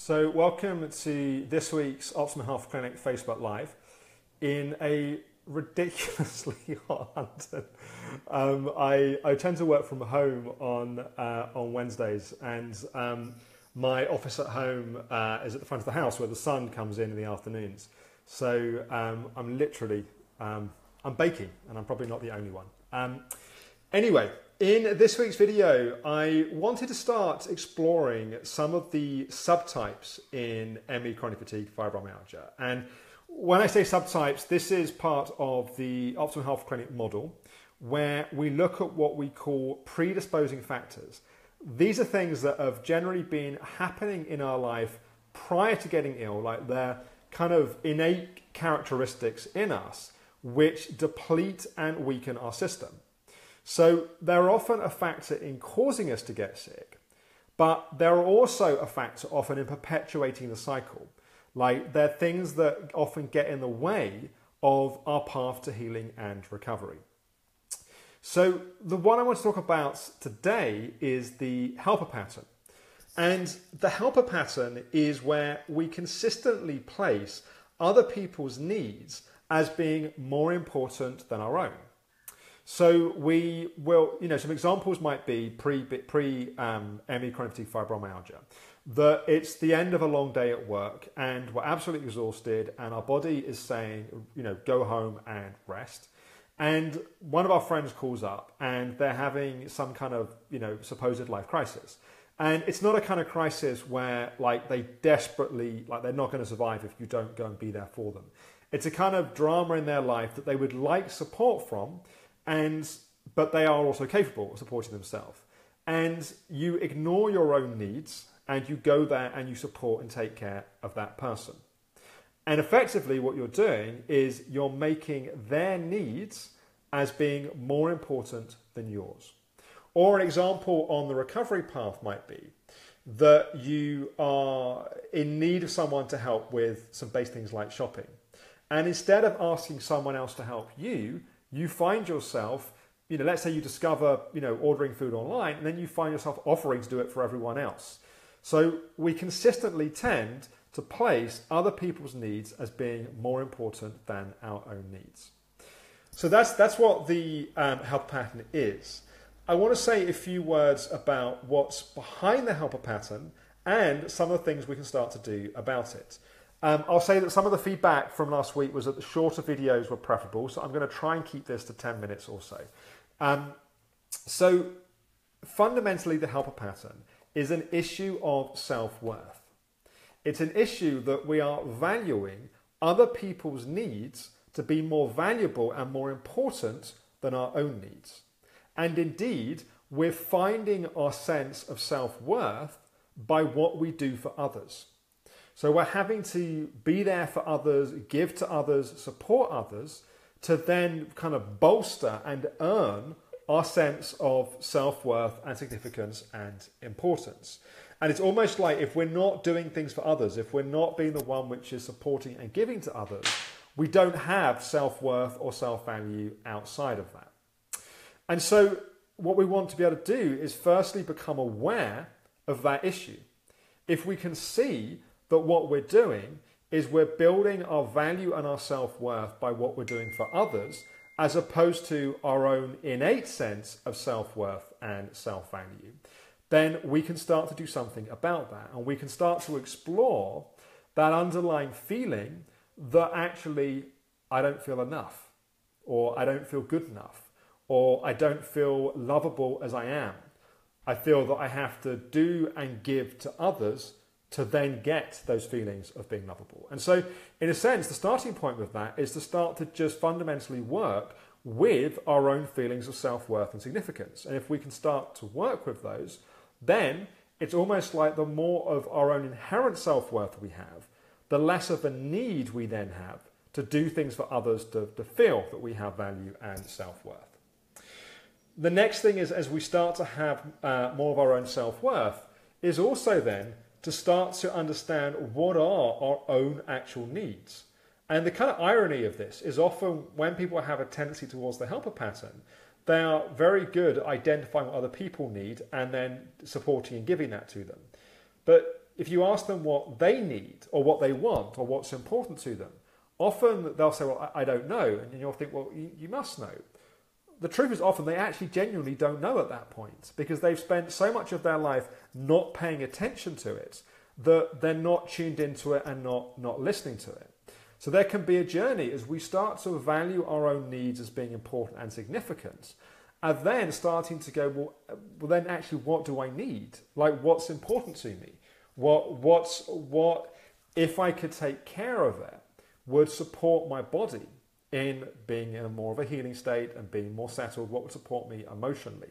So welcome to this week's Optimum Health Clinic Facebook Live in a ridiculously hot London. I tend to work from home on Wednesdays, and my office at home is at the front of the house where the sun comes in the afternoons. So I'm literally I'm baking, and I'm probably not the only one. Anyway, in this week's video, I wanted to start exploring some of the subtypes in ME chronic fatigue fibromyalgia. And when I say subtypes, this is part of the Optimum Health Clinic model, where we look at what we call predisposing factors. These are things that have generally been happening in our life prior to getting ill, like they're kind of innate characteristics in us, which deplete and weaken our system. So they're often a factor in causing us to get sick, but they're also a factor often in perpetuating the cycle. Like they're things that often get in the way of our path to healing and recovery. So the one I want to talk about today is the helper pattern. And the helper pattern is where we consistently place other people's needs as being more important than our own. So we will, some examples might be pre ME chronic fatigue fibromyalgia, that it's the end of a long day at work and we're absolutely exhausted and our body is saying, go home and rest. And one of our friends calls up and they're having some kind of, supposed life crisis. And it's not a kind of crisis where they desperately, they're not going to survive if you don't go and be there for them. It's a kind of drama in their life that they would like support from, but they are also capable of supporting themselves. And you ignore your own needs and you go there and you support and take care of that person. And effectively what you're doing is you're making their needs as being more important than yours. Or an example on the recovery path might be that you are in need of someone to help with some basic things like shopping. And instead of asking someone else to help you, you find yourself, let's say you discover, ordering food online, and then you find yourself offering to do it for everyone else. So we consistently tend to place other people's needs as being more important than our own needs. So that's what the helper pattern is. I want to say a few words about what's behind the helper pattern and some of the things we can start to do about it. I'll say that some of the feedback from last week was that the shorter videos were preferable, so I'm going to try and keep this to 10 minutes or so. So fundamentally, the helper pattern is an issue of self-worth. It's an issue that we are valuing other people's needs to be more valuable and more important than our own needs. And indeed, we're finding our sense of self-worth by what we do for others. So we're having to be there for others, give to others, support others, to then kind of bolster and earn our sense of self-worth and significance and importance. And it's almost like if we're not doing things for others, if we're not being the one which is supporting and giving to others, we don't have self-worth or self-value outside of that. And so what we want to be able to do is firstly become aware of that issue. If we can see that what we're doing is we're building our value and our self-worth by what we're doing for others, as opposed to our own innate sense of self-worth and self-value, then we can start to do something about that. And we can start to explore that underlying feeling that actually I don't feel enough, or I don't feel good enough, or I don't feel lovable as I am. I feel that I have to do and give to others to then get those feelings of being lovable. And so, in a sense, the starting point with that is to start to just fundamentally work with our own feelings of self-worth and significance. And if we can start to work with those, then it's almost like the more of our own inherent self-worth we have, the less of a need we then have to do things for others to feel that we have value and self-worth. The next thing is, as we start to have more of our own self-worth, is also then to start to understand what are our own actual needs. And the kind of irony of this is often when people have a tendency towards the helper pattern, they are very good at identifying what other people need and then supporting and giving that to them. But if you ask them what they need or what they want or what's important to them, often they'll say, well, I don't know. And you'll think, well, you must know. The truth is often they actually genuinely don't know at that point because they've spent so much of their life not paying attention to it that they're not tuned into it and not listening to it. So there can be a journey as we start to value our own needs as being important and significant, and then starting to go, well then actually what do I need? Like, what's important to me? What if I could take care of it would support my body in being in a more of a healing state and being more settled? What would support me emotionally?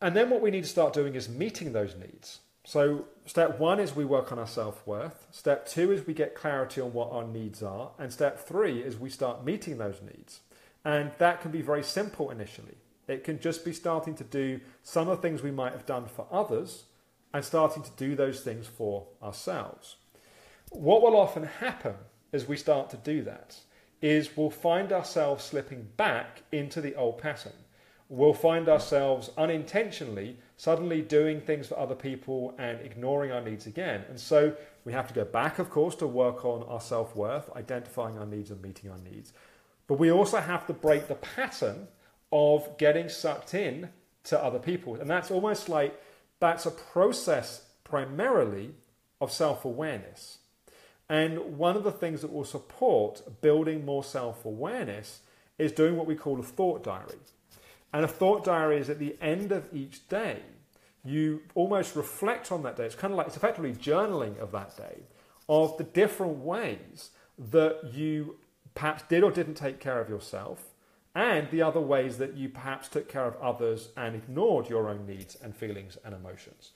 And then what we need to start doing is meeting those needs. So step 1 is we work on our self-worth. Step 2 is we get clarity on what our needs are. And step 3 is we start meeting those needs. And that can be very simple initially. It can just be starting to do some of the things we might have done for others and starting to do those things for ourselves. What will often happen as we start to do that is we'll find ourselves slipping back into the old pattern. We'll find ourselves unintentionally suddenly doing things for other people and ignoring our needs again. And so we have to go back, of course, to work on our self-worth, identifying our needs and meeting our needs. But we also have to break the pattern of getting sucked in to other people. And that's almost like that's a process primarily of self-awareness. And one of the things that will support building more self-awareness is doing what we call a thought diary. And a thought diary is at the end of each day, you almost reflect on that day. It's kind of like, it's effectively journaling of that day, of the different ways that you perhaps did or didn't take care of yourself, and the other ways that you perhaps took care of others and ignored your own needs and feelings and emotions.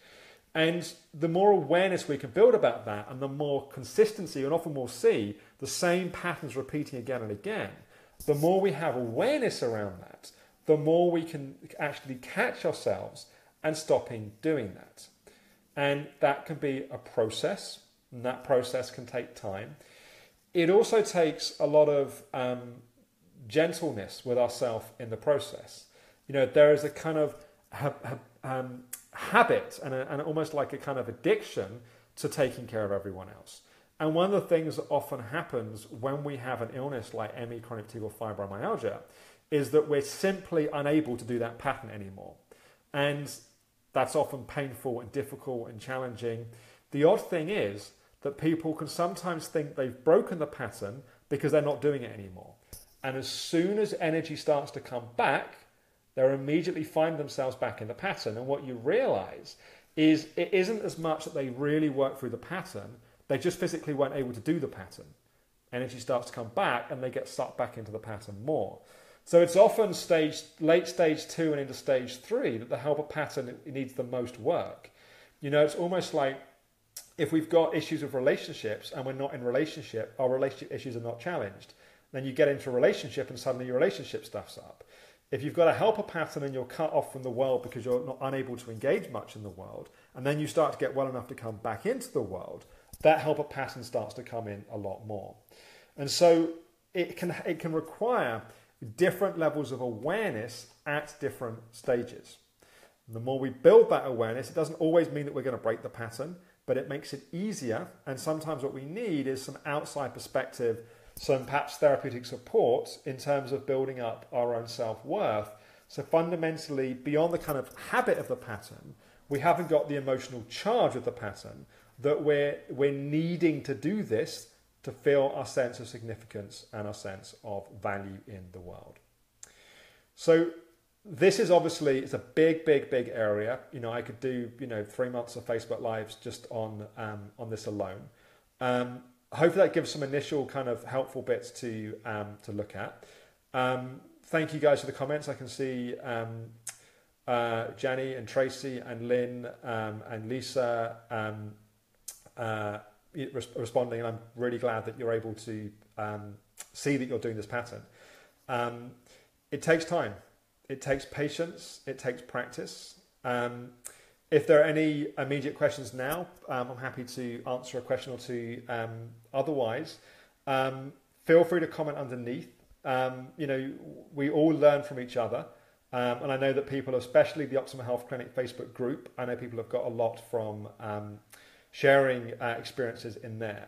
And the more awareness we can build about that, and the more consistency, and often we'll see the same patterns repeating again and again, the more we have awareness around that, the more we can actually catch ourselves and stopping doing that. And that can be a process, and that process can take time. It also takes a lot of gentleness with ourselves in the process. You know, there is a kind of habit and almost like a kind of addiction to taking care of everyone else. And one of the things that often happens when we have an illness like ME, chronic fatigue or fibromyalgia, is that we're simply unable to do that pattern anymore. And that's often painful and difficult and challenging. The odd thing is that people can sometimes think they've broken the pattern because they're not doing it anymore. And as soon as energy starts to come back, they'll immediately find themselves back in the pattern. And what you realize is it isn't as much that they really work through the pattern, they just physically weren't able to do the pattern. Energy starts to come back and they get sucked back into the pattern more. So it's often late stage 2 and into stage 3 that the helper pattern needs the most work. You know, it's almost like if we've got issues with relationships and we're not in relationship, our relationship issues are not challenged. Then you get into a relationship and suddenly your relationship stuff's up. If you've got a helper pattern and you're cut off from the world because you're not unable to engage much in the world, and then you start to get well enough to come back into the world, that helper pattern starts to come in a lot more. And so it can require different levels of awareness at different stages. And the more we build that awareness, it doesn't always mean that we're going to break the pattern, but it makes it easier. And sometimes what we need is some outside perspective, some perhaps therapeutic support in terms of building up our own self-worth. So fundamentally, beyond the kind of habit of the pattern, we haven't got the emotional charge of the pattern that we're needing to do this to feel our sense of significance and our sense of value in the world. So this is obviously, it's a big area. You know, I could do, 3 months of Facebook Lives just on this alone. Hopefully that gives some initial kind of helpful bits to look at. Thank you guys for the comments. I can see Jenny and Tracy and Lynn and Lisa responding, and I'm really glad that you're able to see that you're doing this pattern. It takes time, it takes patience, it takes practice. If there are any immediate questions now, I'm happy to answer a question or two. Otherwise, feel free to comment underneath. We all learn from each other. And I know that people, especially the Optimum Health Clinic Facebook group, I know people have got a lot from sharing experiences in there.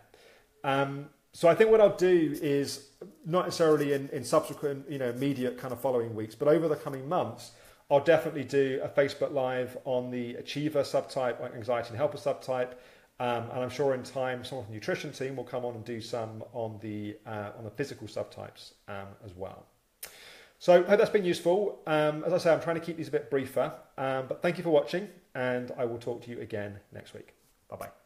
So I think what I'll do is, not necessarily in subsequent, immediate kind of following weeks, but over the coming months, I'll definitely do a Facebook Live on the Achiever subtype, like anxiety and helper subtype. And I'm sure in time, some of the nutrition team will come on and do some on the physical subtypes as well. So I hope that's been useful. As I say, I'm trying to keep these a bit briefer, but thank you for watching, and I will talk to you again next week. Bye-bye.